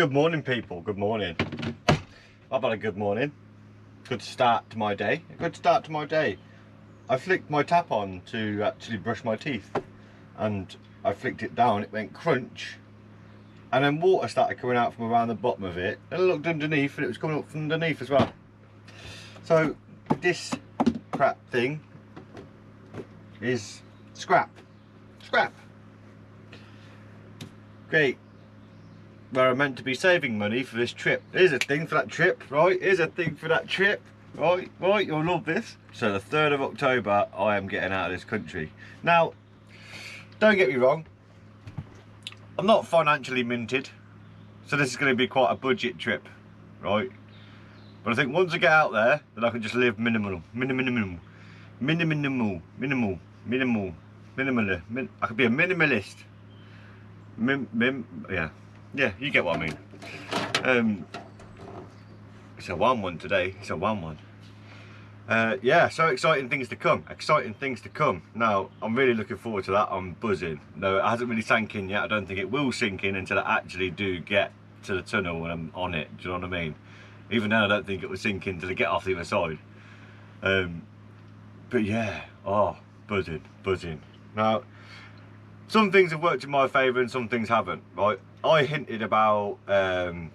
Good morning, people. Good morning. I've had a good morning. Good start to my day. A good start to my day. I flicked my tap on to actually brush my teeth, and I flicked it down. It went crunch, and then water started coming out from around the bottom of it. And I looked underneath, and it was coming up from underneath as well. So this crap thing is scrap. Scrap. Great. Where I'm meant to be saving money for this trip. Here's a thing for that trip, right? Here's a thing for that trip, right? You'll love this. So the 3rd of October, I am getting out of this country. Now, don't get me wrong, I'm not financially minted, so this is going to be quite a budget trip, right? But I think once I get out there, then I can just live minimal. I could be a minimalist. Yeah, you get what I mean. It's a one today. It's a one. Yeah, so exciting things to come. Exciting things to come. Now, I'm really looking forward to that. I'm buzzing. No, it hasn't really sank in yet. I don't think it will sink in until I actually do get to the tunnel when I'm on it. Do you know what I mean? Even then, I don't think it will sink in until I get off the other side. But yeah, buzzing. Now, some things have worked in my favour and some things haven't, right? I hinted about, I don't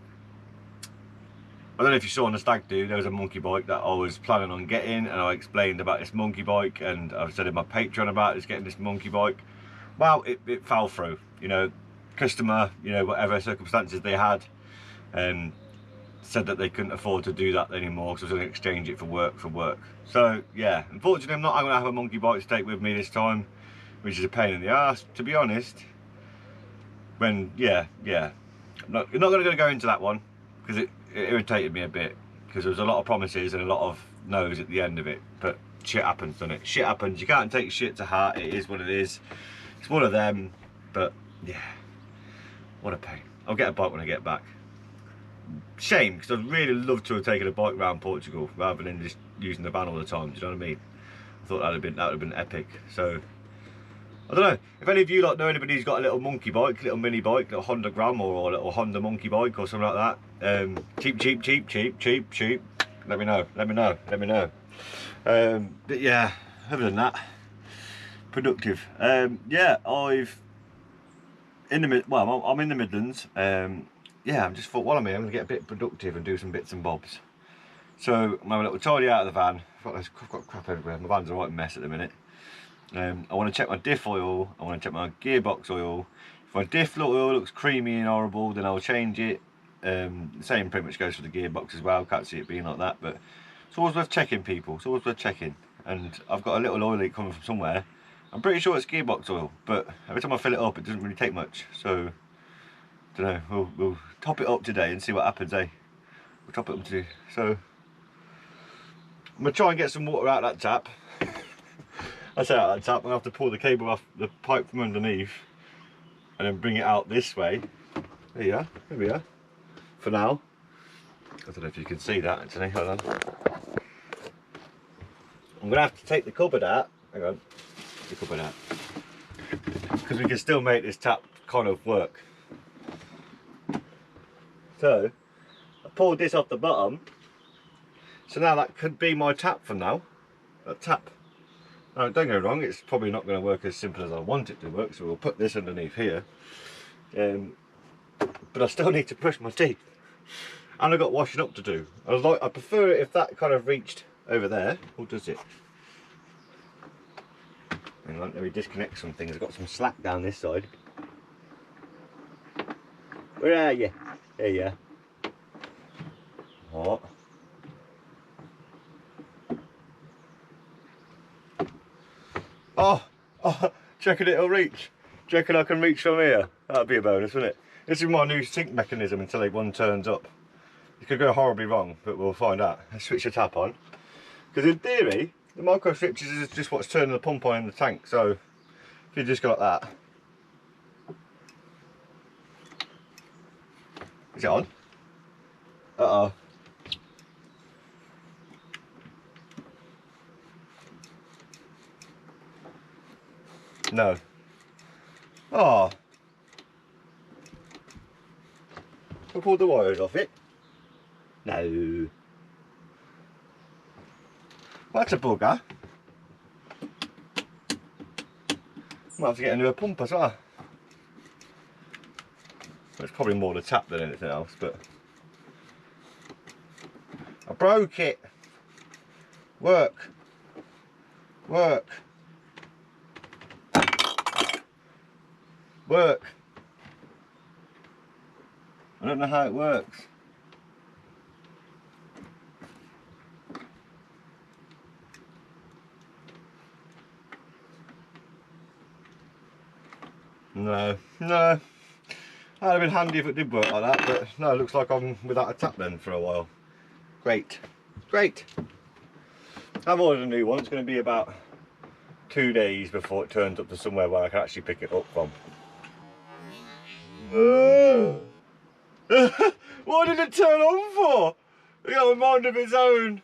know if you saw on the stag do, there was a monkey bike that I was planning on getting, and I explained about this monkey bike, and I've said in my Patreon about getting this monkey bike. Well, it fell through, you know, customer, you know, whatever circumstances they had, said that they couldn't afford to do that anymore, so I was going to exchange it for work. So yeah, unfortunately I'm not going to have a monkey bike to take with me this time, which is a pain in the ass, to be honest. When I'm not going to go into that one because it irritated me a bit, because there was a lot of promises and a lot of no's at the end of it. But shit happens, doesn't it? Shit happens. You can't take shit to heart. It is what it is. It's one of them. But yeah, what a pain. I'll get a bike when I get back. Shame, because I'd really love to have taken a bike around Portugal rather than just using the van all the time. Do you know what I mean? I thought that would have been epic. So I don't know if any of you know anybody who's got a little monkey bike, little mini bike, little Honda Gram or a little Honda monkey bike or something like that. Cheap. Let me know. But yeah, other than that, productive. Yeah, I'm in the Midlands. Yeah, I just thought while I'm here, I'm gonna get a bit productive and do some bits and bobs. So I'm having a little tidy out of the van. I've got crap everywhere. My van's a right mess at the minute. I want to check my diff oil, I want to check my gearbox oil. If my diff oil looks creamy and horrible, then I'll change it. The same pretty much goes for the gearbox as well. Can't see it being like that, but it's always worth checking, people. It's always worth checking. And I've got a little oil leak coming from somewhere. I'm pretty sure it's gearbox oil, but every time I fill it up, it doesn't really take much. So, I don't know, we'll top it up today and see what happens, eh? We'll top it up today. So, I'm going to try and get some water out of that tap. I say out that tap, I'm going to have to pull the cable off the pipe from underneath and then bring it out this way. There you are, there we are. For now. I don't know if you can see that actually, hold on. I'm going to have to take the cupboard out. Hang on, the cupboard out. Because we can still make this tap kind of work. So, I pulled this off the bottom. So now that could be my tap for now. That tap. Now, don't get me wrong, it's probably not going to work as simple as I want it to work, so we'll put this underneath here. But I still need to brush my teeth. And I've got washing up to do. I prefer it if that kind of reached over there. Or does it? Hang on, let me disconnect some things. I've got some slack down this side. Where are you? There you are. What? Oh, do you reckon it'll reach? Do you reckon I can reach from here? That'd be a bonus, wouldn't it? This is my new sync mechanism until one turns up. It could go horribly wrong, but we'll find out. Let's switch the tap on. Because in theory, the micro switches is just what's turning the pump on in the tank. So if you just go like that. Is it on? Uh-oh. No. Oh. I pulled the wires off it. No. That's a bugger. Might have to get a new pump as well. It's probably more the tap than anything else, but I broke it. Work. Work. Work. I don't know how it works. No. That'd have been handy if it did work like that, but no, it looks like I'm without a tap then for a while. Great. I've ordered a new one. It's going to be about 2 days before it turns up to somewhere where I can actually pick it up from. What did it turn on for? It got a mind of its own.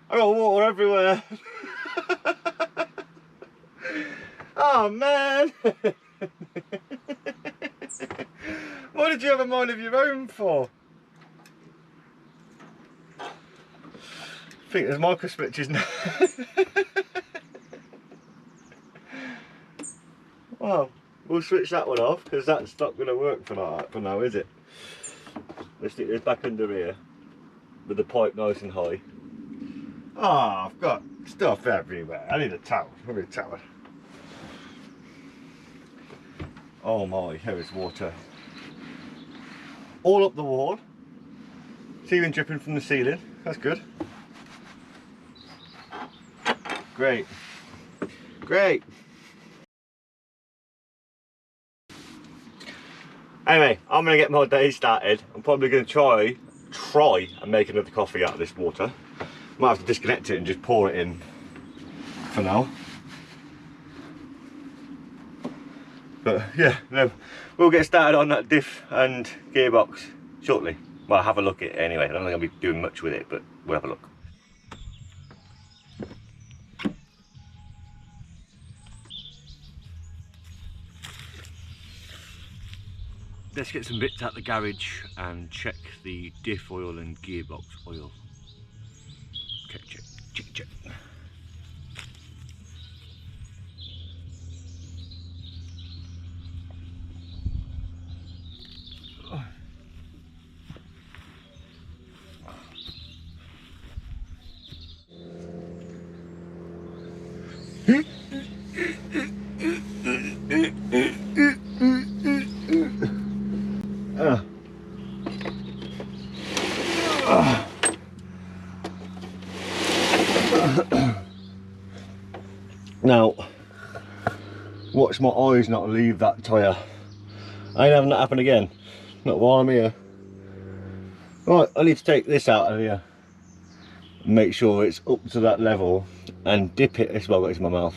I got water everywhere. Oh man. What did you have a mind of your own for? I think there's micro switches now. Well, we'll switch that one off because that's not going to work for now, is it? Let's stick this back under here with the pipe nice and high. Ah, I've got stuff everywhere. I need a towel. I need a towel. Oh my, here is water. All up the wall. Ceiling dripping from the ceiling. That's good. Great. Anyway, I'm going to get my day started. I'm probably going to try and make another coffee out of this water. Might have to disconnect it and just pour it in for now. But yeah, no, we'll get started on that diff and gearbox shortly. Well, have a look at it anyway. I don't think I'll be doing much with it, but we'll have a look. Let's get some bits out the garage and check the diff oil and gearbox oil. Check. Now, watch my eyes not leave that tyre. I ain't having that happen again. Not while I'm here. Right, I need to take this out of here. Make sure it's up to that level and dip it. That's why I've got it in my mouth.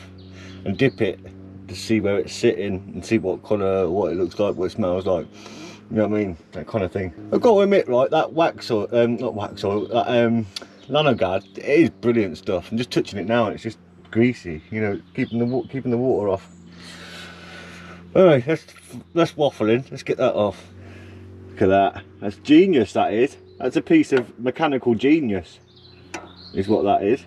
And dip it to see where it's sitting and see what colour, what it looks like, what it smells like. You know what I mean? That kind of thing. I've got to admit, right, that wax oil, not wax oil, that Nanogard, it is brilliant stuff. I'm just touching it now and it's just greasy, you know, keeping the water off. Alright, that's waffling. Let's get that off. Look at that. That's genius, that is. That's a piece of mechanical genius, is what that is.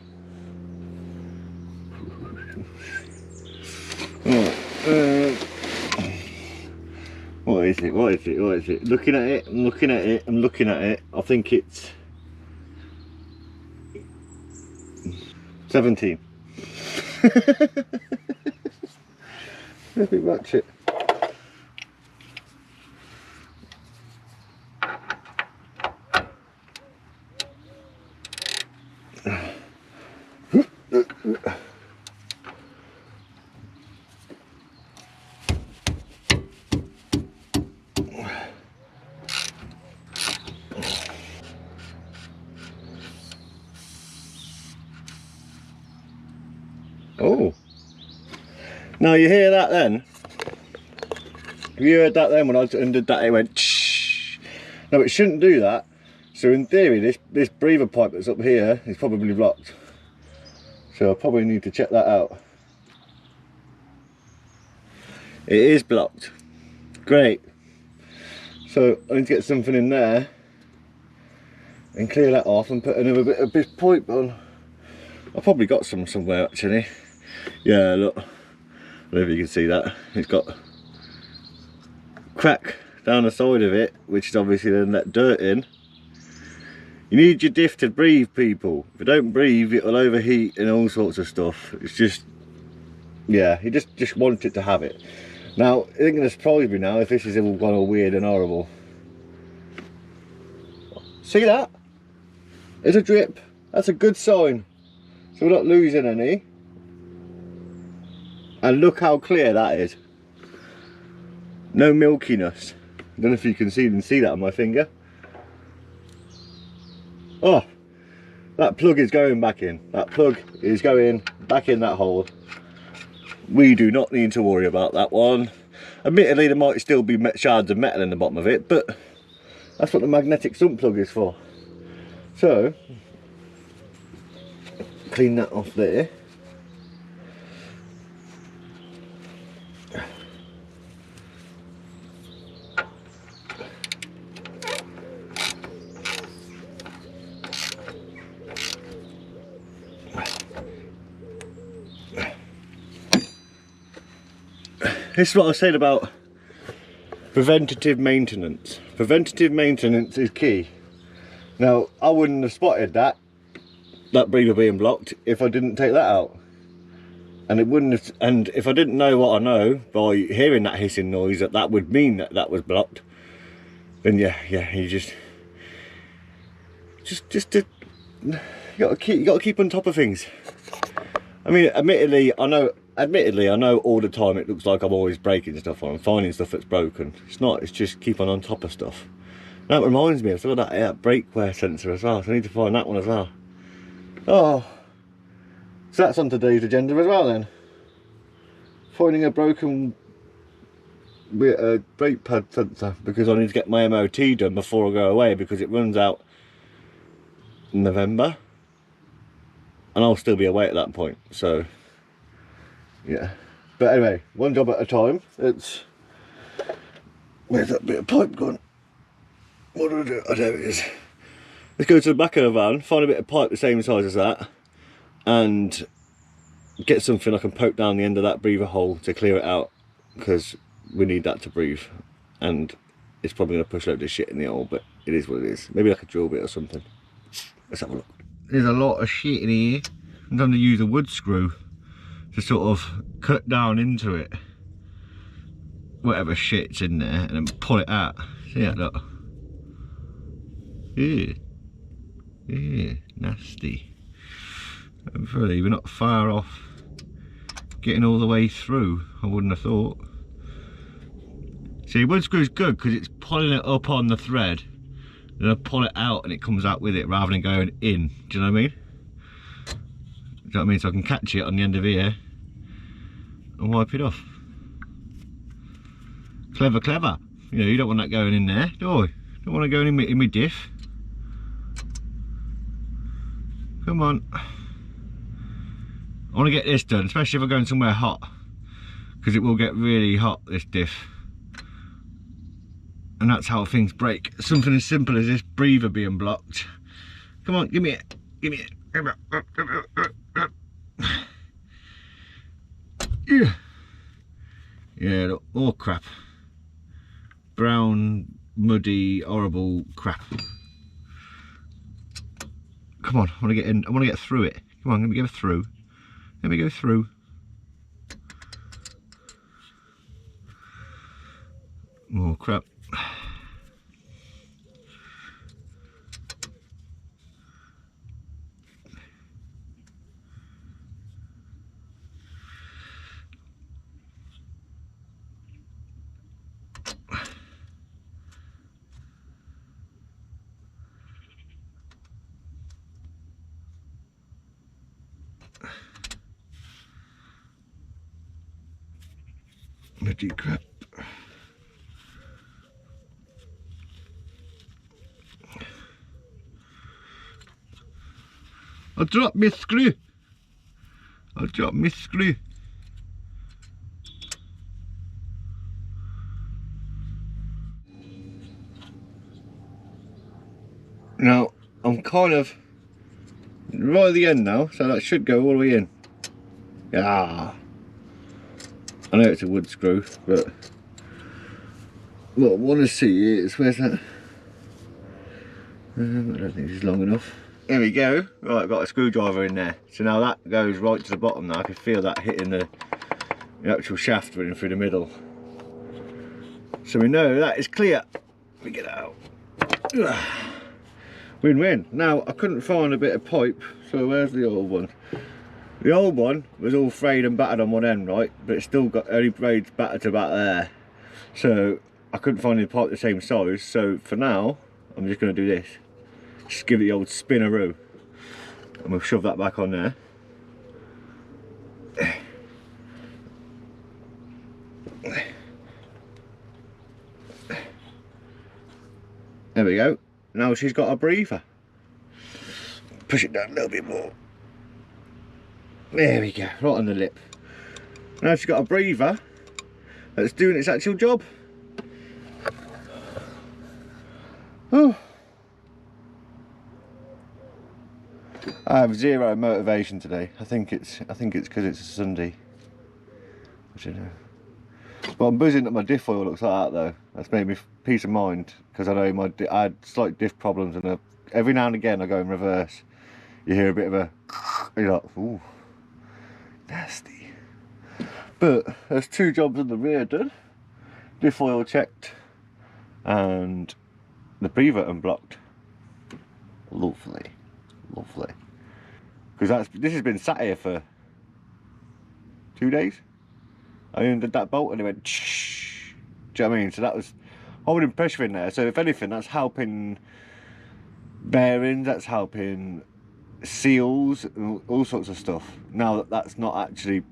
What is it? Looking at it, I'm looking at it. I think it's 17. Let me watch it. Oh, now you hear that then? You heard that then when I undid that, it went shh. No, it shouldn't do that. So in theory, this breather pipe that's up here is probably blocked. So I probably need to check that out. It is blocked. Great. So I need to get something in there and clear that off and put another bit of this pipe on. I've probably got some somewhere actually. Yeah, look, I don't know if you can see that. It's got crack down the side of it, which is obviously then let dirt in. You need your diff to breathe, people. If you don't breathe, it'll overheat and all sorts of stuff. It's just, yeah, you just want it to have it. Now, it ain't gonna surprise me now if this is all gone all weird and horrible. See that? There's a drip. That's a good sign. So we're not losing any. And look how clear that is. No milkiness. I don't know if you can see that on my finger. Oh, that plug is going back in. That plug is going back in that hole. We do not need to worry about that one. Admittedly, there might still be shards of metal in the bottom of it, but that's what the magnetic sump plug is for. So, clean that off there. This is what I said about preventative maintenance. Preventative maintenance is key. Now, I wouldn't have spotted that breather being blocked if I didn't take that out. And it wouldn't have, and if I didn't know what I know by hearing that hissing noise that would mean that was blocked, then yeah, you you gotta keep on top of things. I mean, admittedly, I know all the time it looks like I'm always breaking stuff or I'm finding stuff that's broken. It's not, it's just keeping on top of stuff. That reminds me, I've still got that brake wear sensor as well, so I need to find that one as well. Oh, so that's on today's agenda as well then. Finding a broken brake pad sensor, because I need to get my MOT done before I go away, because it runs out in November. And I'll still be away at that point, so yeah. But anyway, one job at a time. It's, where's that bit of pipe gone? What do I do? Oh, there it is. Let's go to the back of the van, find a bit of pipe the same size as that, and get something I can poke down the end of that breather hole to clear it out, because we need that to breathe. And it's probably going to push a load of shit in the hole, but it is what it is. Maybe like a drill bit or something. Let's have a look. There's a lot of shit in here. I'm going to use a wood screw to sort of cut down into it, whatever shit's in there, and then pull it out. See that, look. Ew. Ew, nasty. Hopefully we're not far off getting all the way through, I wouldn't have thought. See, wood screw's good because it's pulling it up on the thread, then I pull it out and it comes out with it rather than going in. Do you know what I mean? Do you know what I mean? So I can catch it on the end of here and wipe it off. Clever, clever. You know, you don't want that going in there, do you? Don't want it going in my diff. Come on. I want to get this done, especially if I'm going somewhere hot, because it will get really hot, this diff. And that's how things break. Something as simple as this breather being blocked. Come on, give me it. Give me it. Yeah. Yeah, look, all crap. Brown, muddy, horrible crap. Come on, I want to get in. I want to get through it. Come on, let me go through. Let me go through. Oh crap. Bloody crap. I dropped my screw. I dropped my screw. Now, I'm kind of right at the end now, so that should go all the way in. Yeah. I know it's a wood screw, but what I want to see is, where's that? I don't think this is long enough. There we go. Right, I've got a screwdriver in there. So now that goes right to the bottom now. I can feel that hitting the actual shaft running through the middle. So we know that is clear. Let me get it out. Win-win. Now, I couldn't find a bit of pipe, so where's the old one? The old one was all frayed and battered on one end, right? But it's still got only braids battered to about there. So I couldn't find any pipe the same size. So for now, I'm just going to do this. Just give it the old spinneroo. And we'll shove that back on there. There we go. Now she's got a breather. Push it down a little bit more. There we go, right on the lip. Now she's got a breather that's doing its actual job. Oh. I have zero motivation today. I think it's because it's a Sunday. I don't know. But I'm buzzing that my diff oil looks like that though. That's made me peace of mind, because I know I had slight diff problems, and every now and again I go in reverse. You hear a bit of a, you're like, ooh, nasty. But there's 2 jobs in the rear done. Diff oil checked and the breather unblocked. Lovely, lovely. Because this has been sat here for 2 days. I undid that bolt and it went shh. Do you know what I mean? So that was holding pressure in there. So if anything, that's helping bearings, that's helping seals, and all sorts of stuff. Now that that's not actually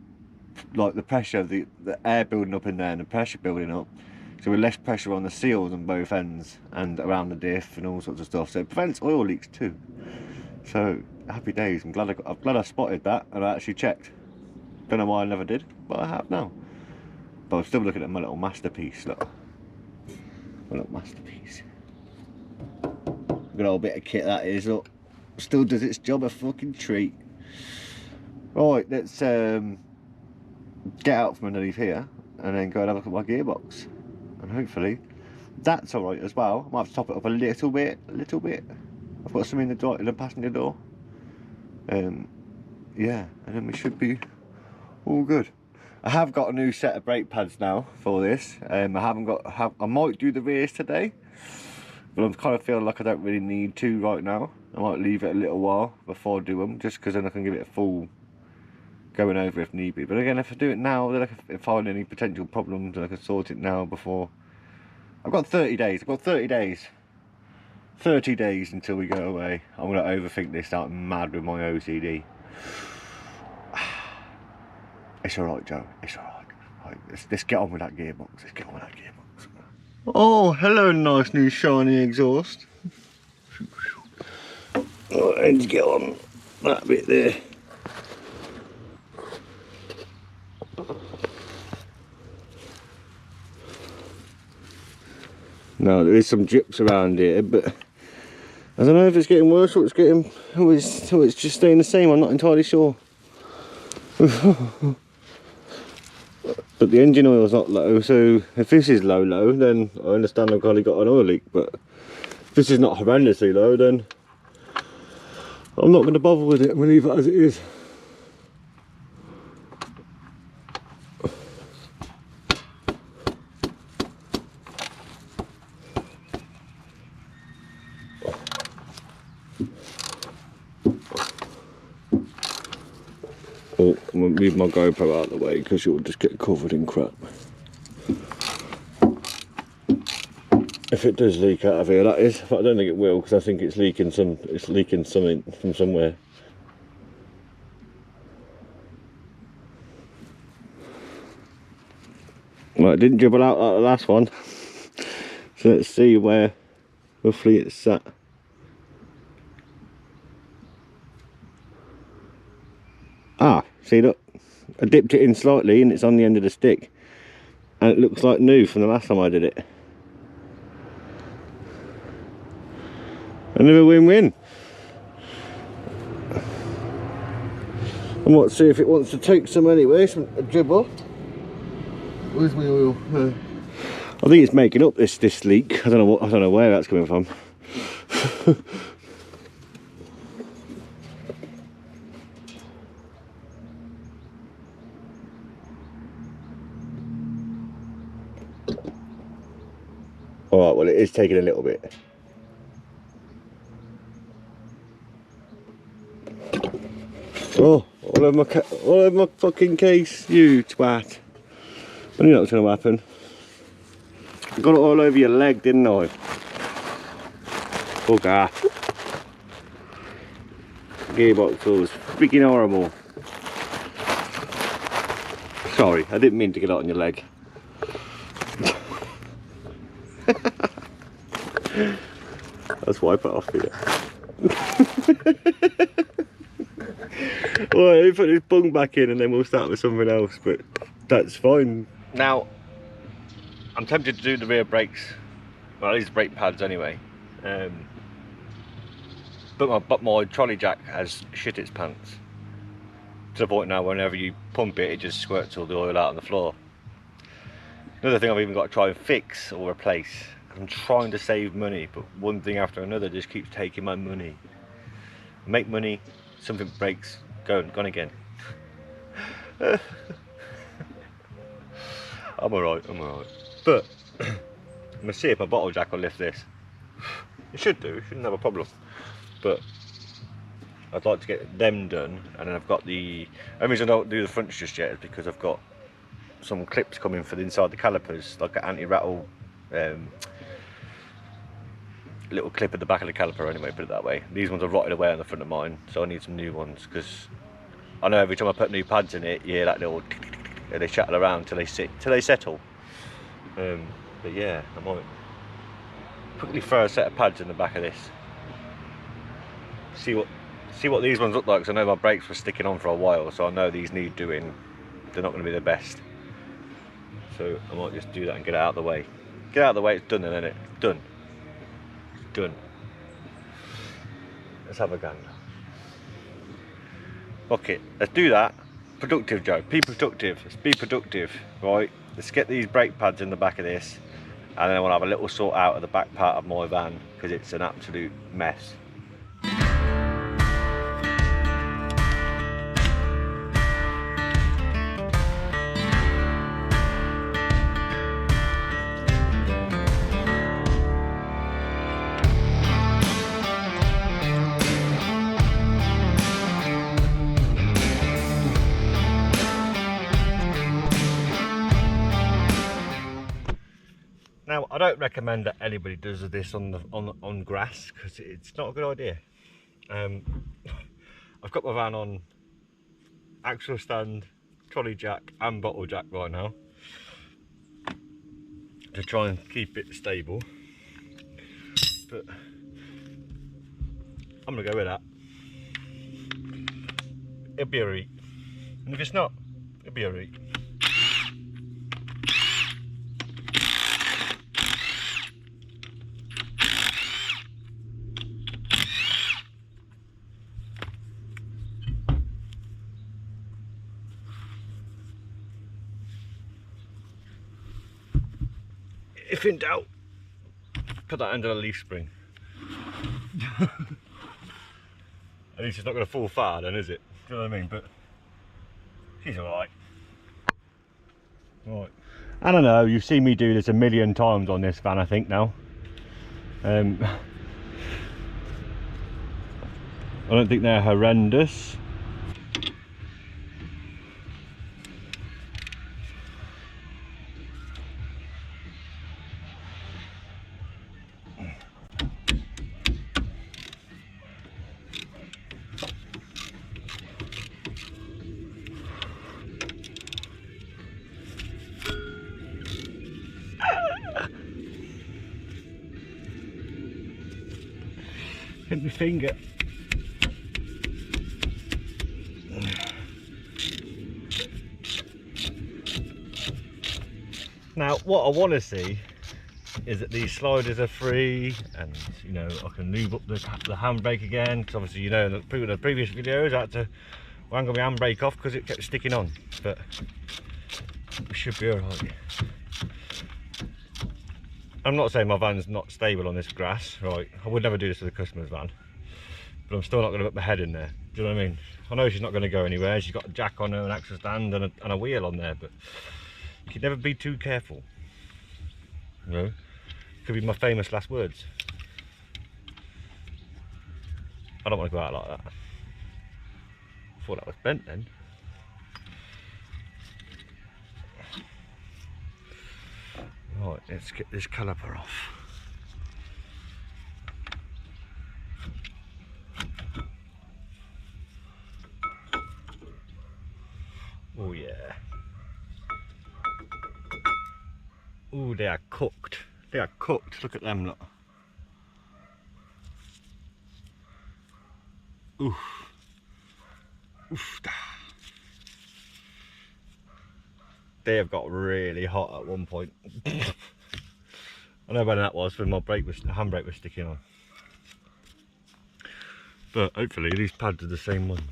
like the pressure, the air building up in there and the pressure building up. So with less pressure on the seals on both ends and around the diff and all sorts of stuff. So it prevents oil leaks too. So happy days. I'm glad I spotted that and I actually checked. Don't know why I never did, but I have now. But I'm still looking at my little masterpiece, look. My little masterpiece. Good old bit of kit that is, look. Still does its job a fucking treat. Right, let's get out from underneath here and then go and have a look at my gearbox. And hopefully that's alright as well. I might have to top it up a little bit. I've got some in the passenger door. Yeah, and then we should be all good. I have got a new set of brake pads now for this. I might do the rears today, but I'm kind of feeling like I don't really need to right now. I might leave it a little while before I do them, just because then I can give it a full going over if need be. But again, if I do it now, then I can find any potential problems and I can sort it now before. I've got 30 days. I've got 30 days. 30 days until we go away. I'm going to overthink this out mad with my OCD. It's alright, Joe. It's alright. Right, let's get on with that gearbox. Let's get on with that gearbox. Oh, hello, nice new shiny exhaust. Oh, I need to get on that bit there. Now there is some drips around here, but I don't know if it's getting worse or it's just staying the same. I'm not entirely sure. But the engine oil is not low, so if this is low, then I understand I've probably got an oil leak. But if this is not horrendously low, then I'm not going to bother with it. I'm going to leave it as it is. Oh, I'm going to leave my GoPro out of the way because you'll just get covered in crap. If it does leak out of here, that is. But I don't think it will, because I think it's leaking something from somewhere. Well, it didn't dribble out like the last one. So let's see where roughly it's sat. Ah, see, look, I dipped it in slightly and it's on the end of the stick, and it looks like new from the last time I did it. Another win-win. I might see if it wants to take some anyway, a dribble. Where's my oil? I think it's making up this leak. I don't know where that's coming from. Alright, well it is taking a little bit. Oh, all over my fucking case, you twat. I knew that was going to happen. I got it all over your leg, didn't I? Bugger. Gearbox was freaking horrible. Sorry, I didn't mean to get it on your leg. That's why I put it off here. Well, let me put this bung back in and then we'll start with something else, but that's fine. Now, I'm tempted to do the rear brakes, well these brake pads anyway, but my trolley jack has shit its pants. To the point now whenever you pump it, it just squirts all the oil out on the floor. Another thing I've even got to try and fix or replace. I'm trying to save money, but one thing after another just keeps taking my money. Make money, something breaks, gone again. I'm alright. But I'm gonna see if my bottle jack will lift this. It should do, it shouldn't have a problem. But I'd like to get them done, and then I've got the only reason I don't do the fronts just yet is because I've got some clips coming for the inside the calipers, like an anti-rattle little clip at the back of the caliper anyway, put it that way. These ones are rotted away on the front of mine, so I need some new ones, because I know every time I put new pads in it, you hear that little and they shuttle around till they settle. But yeah, I might quickly throw a set of pads in the back of this. See what these ones look like, because I know my brakes were sticking on for a while, so I know these need doing. They're not going to be the best. So I might just do that and get it out of the way. Get out of the way, it's done then, isn't it? It's done. It's done. Let's have a gander. Okay, let's do that. Productive, Joe. Be productive. Let's be productive, right? Let's get these brake pads in the back of this, and then I want to have a little sort out of the back part of my van, because it's an absolute mess. Now, I don't recommend that anybody does this on grass, because it's not a good idea. I've got my van on axle stand, trolley jack and bottle jack right now to try and keep it stable, but I'm gonna go with that. It'll be alright, and if it's not, it'll be alright. If in doubt, put that under the leaf spring. At least it's not going to fall far then, is it? Do you know what I mean? But she's alright. Right. I don't know, you've seen me do this a million times on this van, I think now. I don't think they're horrendous. Hit my finger. Now, what I want to see is that these sliders are free, and you know, I can lube up the handbrake again, because obviously, you know, in the previous videos I had to wrangle my handbrake off because it kept sticking on, but we should be alright. I'm not saying my van's not stable on this grass, right? I would never do this to the customer's van, but I'm still not going to put my head in there. Do you know what I mean? I know she's not going to go anywhere. She's got a jack on her, an axle stand, and a wheel on there, but you can never be too careful. You know, could be my famous last words. I don't want to go out like that. I thought that was bent then. Right, let's get this caliper off. Oh yeah. Oh, they are cooked. They are cooked. Look at them, look. Oof. Oof. They have got really hot at one point. I know when that was when my handbrake was sticking on. But hopefully these pads are the same ones.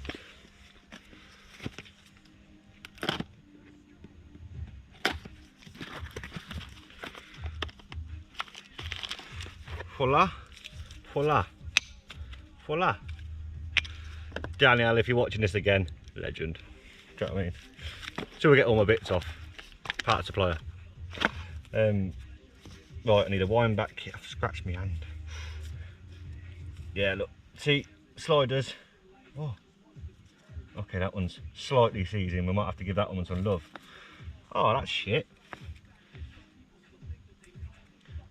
Voila, voila, voila. Daniel, if you're watching this again, legend. Do you know what I mean? So we get all my bits off. Part supplier. Right, I need a wind back kit. I've scratched my hand. Yeah, look. See, sliders. Oh. Okay, that one's slightly seizing. We might have to give that one some love. Oh, that's shit.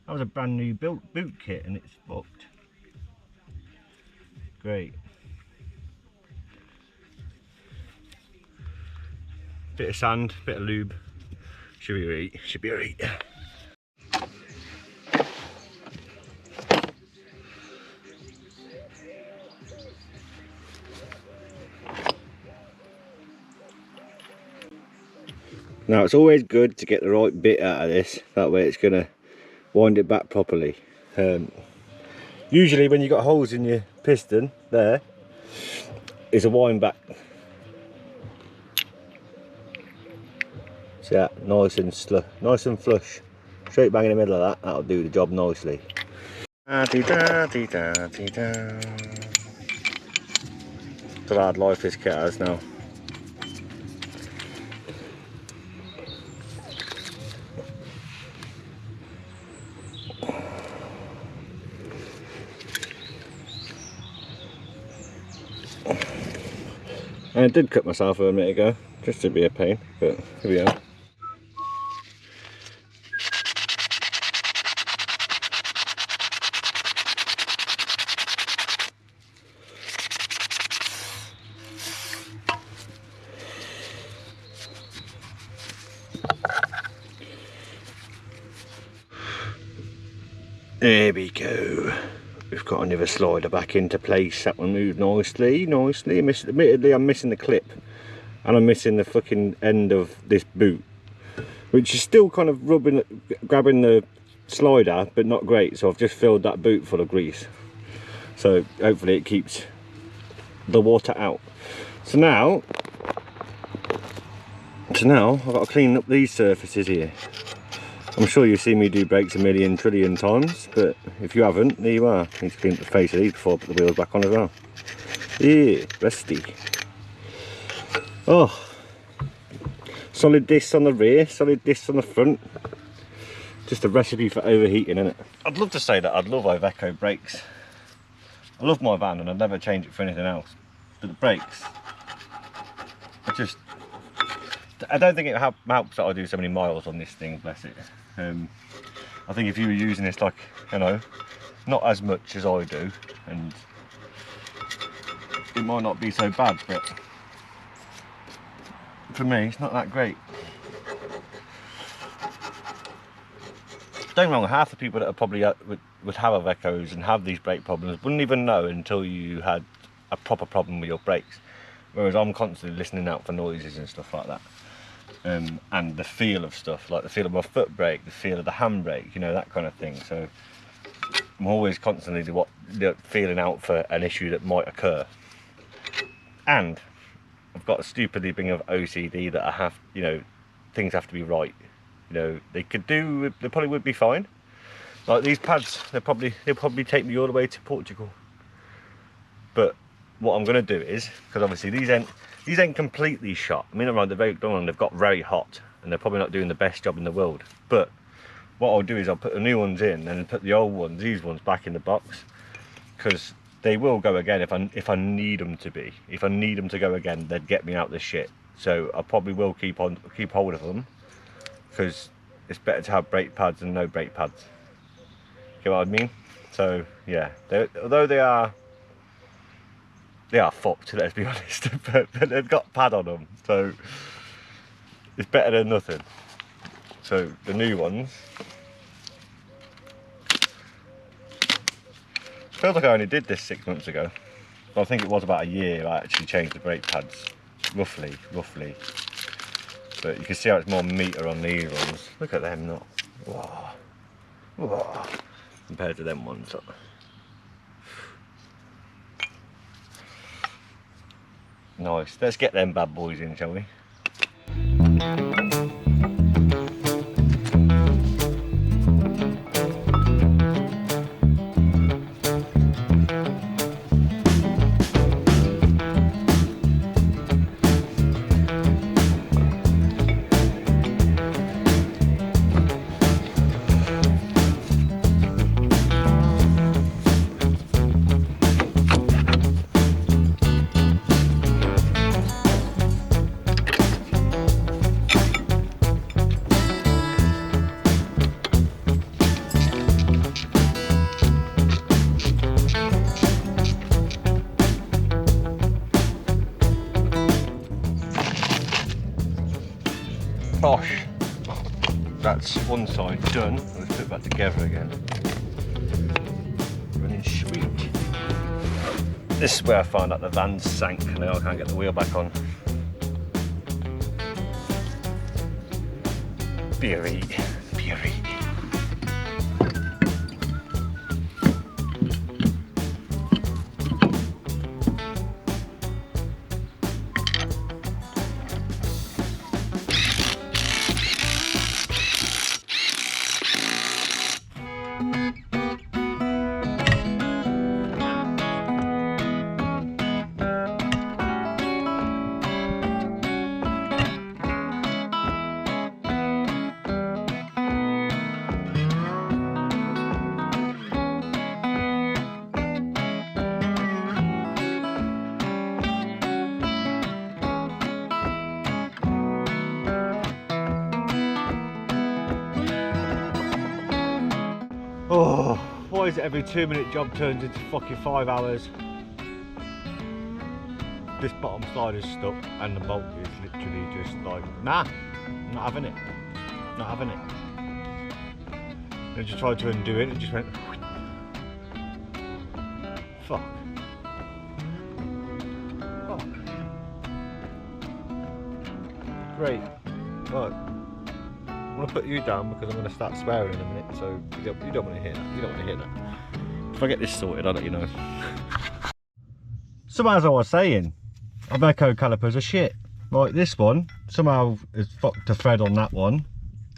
That was a brand new boot kit and it's fucked. Great. Bit of sand, bit of lube. Should be alright. Should be alright. Now it's always good to get the right bit out of this. That way it's gonna wind it back properly. Usually when you've got holes in your piston, there is a wind back. See that? Nice and flush. Straight bang in the middle of that, that'll do the job nicely. It's a hard life this kit has now. I did cut myself a minute ago, just to be a pain, but here we are. There we go. We've got another slider back into place. That one moved nicely. Admittedly, I'm missing the clip, and I'm missing the fucking end of this boot, which is still kind of grabbing the slider, but not great. So I've just filled that boot full of grease. So hopefully it keeps the water out. So now I've got to clean up these surfaces here. I'm sure you've seen me do brakes a million trillion times, but if you haven't, there you are. Need to clean up the face of these before I put the wheels back on as well. Yeah, rusty. Oh, solid discs on the rear, solid discs on the front. Just a recipe for overheating, isn't it? I'd love to say that I'd love Iveco brakes. I love my van and I'd never change it for anything else. But the brakes, I don't think it helps that I do so many miles on this thing, bless it. I think if you were using this, like, you know, not as much as I do, and it might not be so bad, but for me it's not that great. Don't get me wrong, half the people that are probably would have Ivecos and have these brake problems wouldn't even know until you had a proper problem with your brakes, whereas I'm constantly listening out for noises and stuff like that. and the feel of stuff, like the feel of my foot brake, the feel of the handbrake, you know, that kind of thing. So I'm always constantly feeling out for an issue that might occur. And I've got a stupidly big of OCD that I have, you know, things have to be right. You know, they probably would be fine. Like these pads, they'll probably take me all the way to Portugal. But what I'm gonna do is, because obviously these ain't completely shot. I mean, they're very done, they've got very hot, and they're probably not doing the best job in the world. But what I'll do is I'll put the new ones in and put the old ones, these ones, back in the box, because they will go again if I need them to be. If I need them to go again, they'd get me out this shit. So I probably will keep hold of them, because it's better to have brake pads than no brake pads. You know what I mean? So yeah, although they are fucked, let's be honest, but they've got pad on them, so it's better than nothing. So the new ones, feels like I only did this 6 months ago, but I think it was about a year I actually changed the brake pads, roughly. But you can see how it's more meter on these ones. Look at them, not whoa, whoa, compared to them ones. Nice, let's get them bad boys in, shall we? Bosh, that's one side done. Let's put it back together again. Running sweet. This is where I found out the van sank and now I can't get the wheel back on. Beery. Oh, why is it every 2-minute job turns into fucking 5 hours? This bottom side is stuck and the bolt is literally just like, nah, I'm not having it. Not having it. I just tried to undo it and it just went, fuck. Fuck. Great. Right. I'm going to put you down because I'm going to start swearing in a minute, so you don't want to hear that. You don't want to hear that. If I get this sorted, I'll let you know. So as I was saying, iveco calipers are shit. Like this one, somehow has fucked the thread on that one.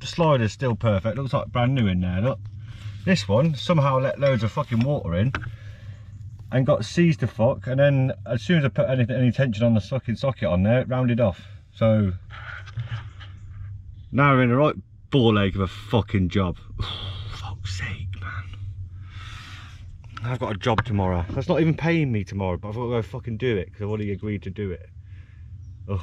The slider's still perfect, looks like brand new in there, look. This one somehow let loads of fucking water in and got seized the fuck, and then as soon as I put any tension on the fucking socket on there, it rounded off. So now we're in the right ball ache of a fucking job. Oh, fuck's sake, man. I've got a job tomorrow. That's not even paying me tomorrow, but I've got to go fucking do it because I've already agreed to do it. Ugh.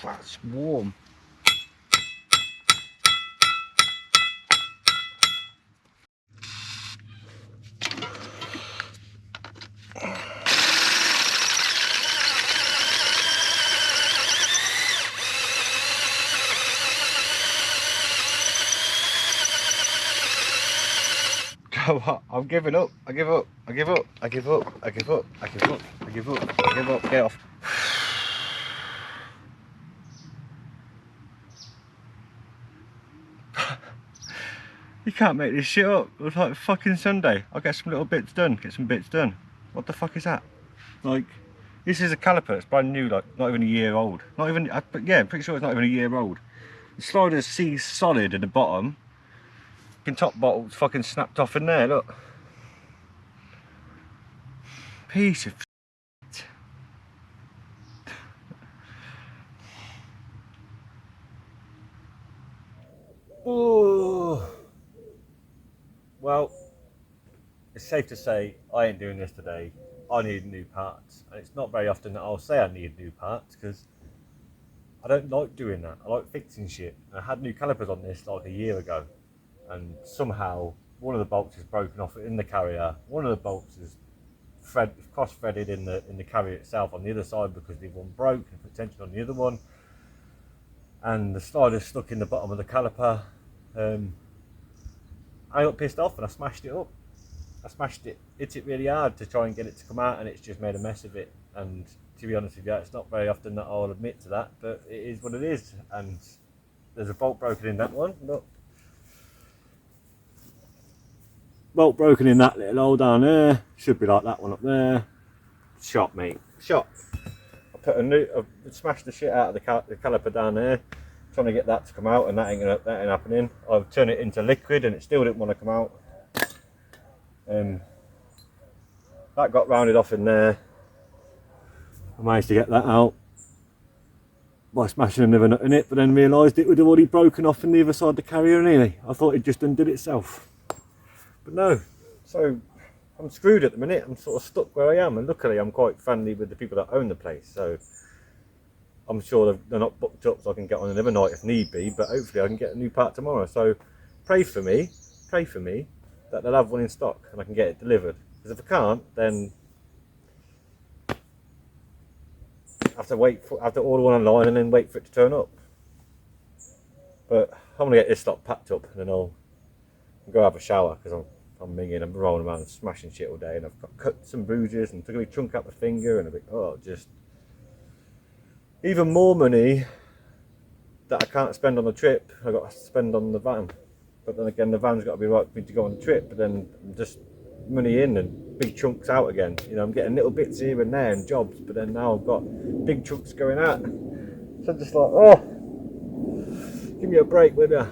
That's warm. know what? I'm giving up. I give up. I give up. I give up. I give up. I give up. I give up. I give up. Get off. You can't make this shit up. It was like fucking Sunday. I'll get some little bits done. Get some bits done. What the fuck is that? Like, this is a caliper. It's brand new. Like, not even a year old. Not even. But yeah, I'm pretty sure it's not even a year old. The slider's C solid at the bottom. Fucking top bottle's fucking snapped off in there. Look. Piece of shit. Oh. Well, it's safe to say I ain't doing this today. I need new parts, and it's not very often that I'll say I need new parts because I don't like doing that. I like fixing shit. I had new calipers on this like a year ago, and somehow one of the bolts is broken off in the carrier. One of the bolts is cross-threaded in the carrier itself on the other side because the one broke and put tension on the other one, and the slider's stuck in the bottom of the caliper. I got pissed off and I smashed it up. I smashed it, hit it really hard to try and get it to come out, and it's just made a mess of it. And to be honest with you, it's not very often that I'll admit to that, but it is what it is. And there's a bolt broken in that one. Look, bolt broken in that little hole down there. Should be like that one up there. Shot, mate. Shot. I smashed the shit out of the caliper down there, trying to get that to come out, and that ain't happening. I've turned it into liquid, and it still didn't want to come out. That got rounded off in there. I managed to get that out by smashing another nut in it, but then realised it would have already broken off in the other side of the carrier anyway. I thought it just undid itself, but no. So I'm screwed at the minute. I'm sort of stuck where I am, and luckily I'm quite friendly with the people that own the place, so I'm sure they're not booked up, so I can get on another night if need be, but hopefully I can get a new part tomorrow. So pray for me that they'll have one in stock and I can get it delivered. Because if I can't, then I have to order one online and then wait for it to turn up. But I'm gonna get this lot packed up, and then I'll go have a shower, because I'm minging and rolling around and smashing shit all day, and I've got cuts and bruises and took a big chunk out my finger, and a bit, just even more money that I can't spend on the trip. I've got to spend on the van. But then again, the van's got to be right for me to go on the trip, but then I'm just money in and big chunks out again. You know, I'm getting little bits here and there and jobs, but then now I've got big chunks going out. So I'm just like, give me a break, will ya?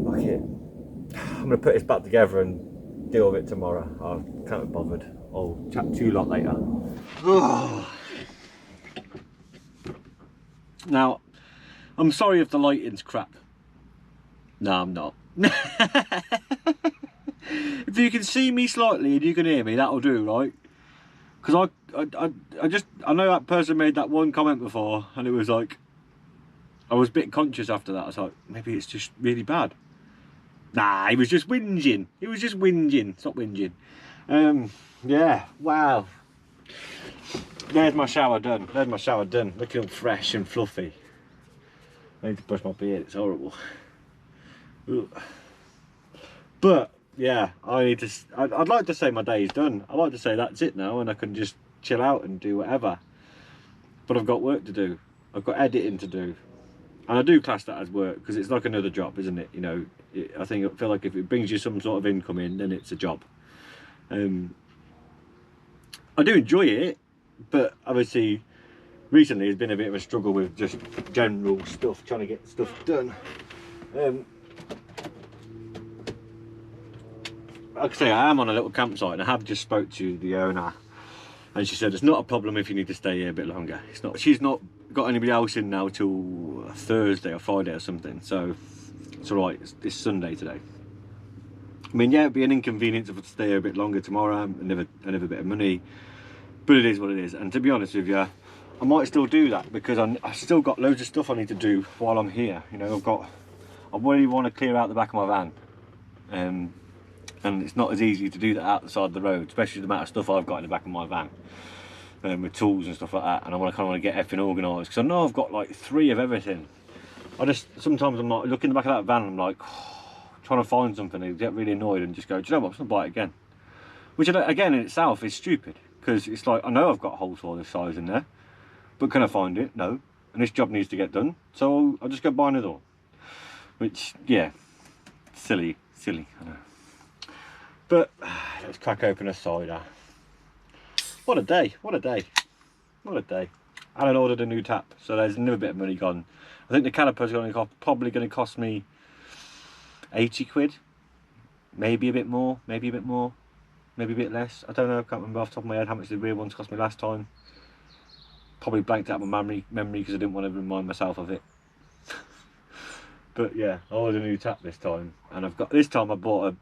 Fuck it. I'm going to put this back together and deal with it tomorrow. I can't be bothered. I'll chat to you lot later. Now, I'm sorry if the lighting's crap. No, I'm not. If you can see me slightly and you can hear me, that'll do, right? Because I know that person made that one comment before, and it was like, I was a bit conscious after that. I was like, maybe it's just really bad. Nah, he was just whinging. He was just whinging. Stop whinging. Yeah, wow. There's my shower done. There's my shower done. Looking all fresh and fluffy. I need to brush my beard. It's horrible. Ugh. But yeah, I'd like to say my day's done. I'd like to say that's it now, and I can just chill out and do whatever. But I've got work to do. I've got editing to do, and I do class that as work because it's like another job, isn't it? You know, I feel like if it brings you some sort of income in, then it's a job. I do enjoy it, but obviously recently it's been a bit of a struggle with just general stuff, trying to get stuff done. Like I say, I am on a little campsite, and I have just spoke to the owner, and she said it's not a problem if you need to stay here a bit longer. It's not. She's not got anybody else in now till Thursday or Friday or something, so it's all right. It's Sunday today. I mean, yeah, it'd be an inconvenience if I stay here a bit longer tomorrow, another bit of money, but it is what it is. And to be honest with you, I might still do that because I've still got loads of stuff I need to do while I'm here. You know, I really want to clear out the back of my van, and it's not as easy to do that outside the road, especially the amount of stuff I've got in the back of my van, with tools and stuff like that. And I kind of want to get everything organised because I know I've got like 3 of everything. Sometimes I'm like, look in the back of that van and I'm like, trying to find something, and get really annoyed and just go, do you know what, I'm just going to buy it again. Which, again, in itself is stupid, because it's like, I know I've got a hole saw this size in there, but can I find it? No. And this job needs to get done, so I'll just go buy another one. Which, yeah, silly, I know. But let's crack open a cider. What a day, what a day, what a day. And I ordered a new tap, so there's another bit of money gone. I think the caliper's probably going to cost me 80 quid. Maybe a bit more, maybe a bit more, maybe a bit less. I don't know, I can't remember off the top of my head how much the rear ones cost me last time. Probably blanked out my memory because I didn't want to remind myself of it. But yeah, I ordered a new tap this time, and this time I bought a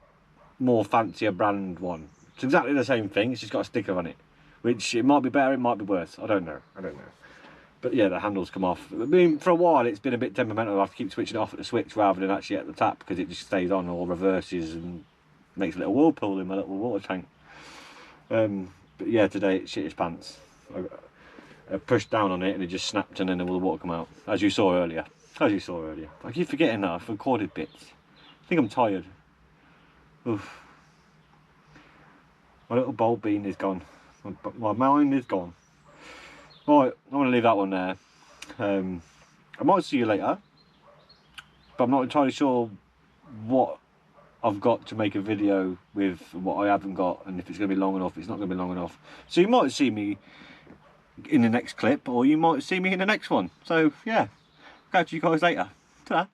more fancier brand one. It's exactly the same thing, it's just got a sticker on it, which it might be better, it might be worse. I don't know. But yeah, the handles come off. I mean, for a while it's been a bit temperamental. I have to keep switching it off at the switch rather than actually at the tap, because it just stays on or reverses and makes a little whirlpool in my little water tank. But yeah, today it shit its pants. I pushed down on it and it just snapped, and then all the water come out, as you saw earlier. I keep forgetting that I've recorded bits. I think I'm tired. Oof. My little bolt bean is gone. My mind is gone. Right, I'm going to leave that one there. I might see you later, but I'm not entirely sure what I've got to make a video with, what I haven't got, and if it's going to be long enough, it's not going to be long enough. So you might see me in the next clip, or you might see me in the next one. So yeah, catch you guys later. Ta-da.